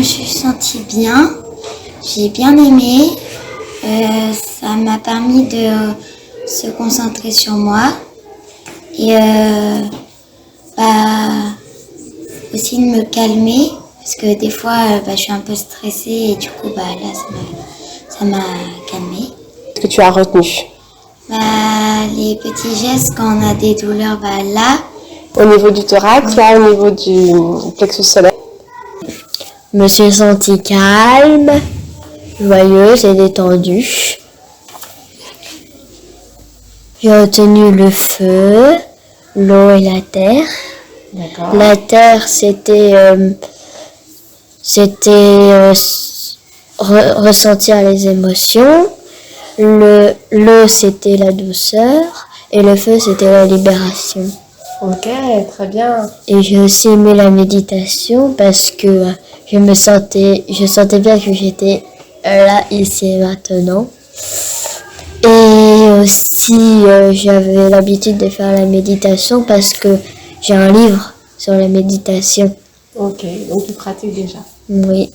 suis sentie bien, j'ai bien aimé. Ça m'a permis de se concentrer sur moi et aussi de me calmer parce que des fois je suis un peu stressée et du coup là ça m'a calmée. Qu'est-ce que tu as retenu? Les petits gestes quand on a des douleurs là. Au niveau du thorax, là, au niveau du plexus solaire. Je me suis sentie calme, joyeuse et détendue. J'ai retenu le feu, l'eau et la terre. D'accord. La terre, c'était ressentir les émotions. L'eau, c'était la douceur. Et le feu, c'était la libération. Ok, très bien. Et j'ai aussi aimé la méditation parce que je sentais bien que j'étais là, ici et maintenant. Et aussi, j'avais l'habitude de faire la méditation parce que j'ai un livre sur la méditation. Ok, donc tu pratiques déjà. Oui.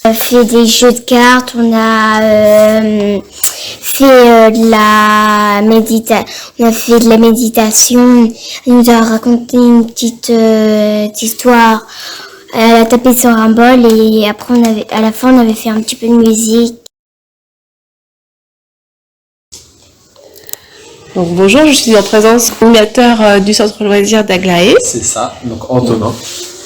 On a fait des jeux de cartes, on a fait on a fait de la méditation. Elle nous a raconté une petite histoire. Elle a tapé sur un bol et après à la fin on avait fait un petit peu de musique. Donc bonjour, je suis en présence du animateur du centre loisir d'Aglaé. C'est ça, donc Antonin.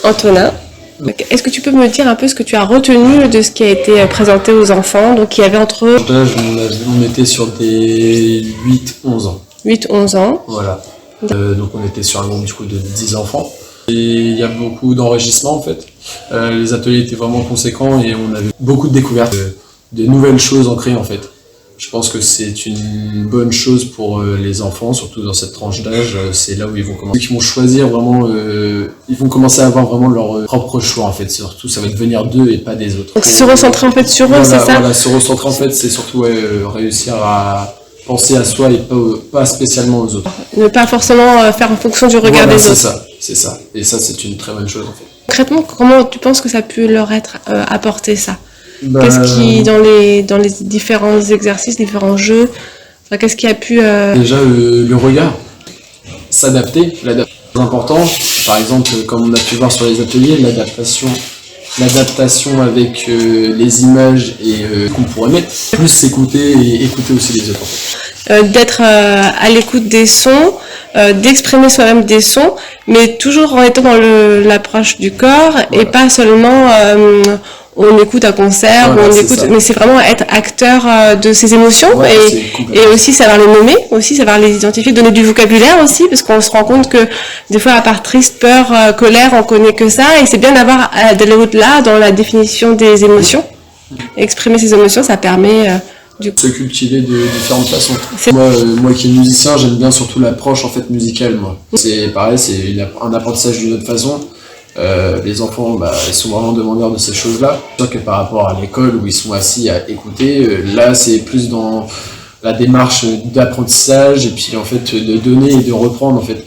Antonin. Donc, est-ce que tu peux me dire un peu ce que tu as retenu de ce qui a été présenté aux enfants? Donc il y avait entre On était sur des 8-11 ans. 8-11 ans. Voilà. Donc on était sur un groupe du coup de 10 enfants. Et il y a beaucoup d'enrichissements en fait. Les ateliers étaient vraiment conséquents et on avait beaucoup de découvertes, de nouvelles choses ancrées en fait. Je pense que c'est une bonne chose pour les enfants, surtout dans cette tranche d'âge. C'est là où ils vont commencer. Ils vont choisir vraiment, ils vont commencer à avoir vraiment leur propre choix en fait. Surtout, ça va devenir d'eux et pas des autres. Donc se recentrer en fait sur eux, c'est ça? Voilà, se recentrer en fait, c'est surtout réussir à penser à soi et pas spécialement aux autres. Ne pas forcément faire en fonction du regard des autres. C'est ça. Et ça, c'est une très bonne chose en fait. Concrètement, comment tu penses que ça peut leur être apporté ça? Qu'est-ce qui, dans les différents exercices, différents jeux, qu'est-ce qui a pu... Déjà, le regard, s'adapter, l'adaptation est important. Par exemple, comme on a pu voir sur les ateliers, l'adaptation avec les images et qu'on pourrait mettre, plus s'écouter et écouter aussi les autres. En fait. D'être à l'écoute des sons, d'exprimer soi-même des sons, mais toujours en étant dans l'approche du corps, voilà. Et pas seulement... on écoute un concert, voilà, mais c'est vraiment être acteur de ses émotions, ouais, et aussi savoir les nommer, aussi savoir les identifier, donner du vocabulaire aussi, parce qu'on se rend compte que des fois à part triste, peur, colère, on connaît que ça, et c'est bien d'aller au-delà dans la définition des émotions. Exprimer ses émotions, ça permet de se cultiver de différentes façons. Moi qui est musicien, j'aime bien surtout l'approche en fait musicale. Moi, c'est pareil, c'est un apprentissage d'une autre façon. Les enfants, ils sont vraiment demandeurs de ces choses-là. C'est sûr que par rapport à l'école où ils sont assis à écouter, là c'est plus dans la démarche d'apprentissage et puis en fait de donner et de reprendre en fait.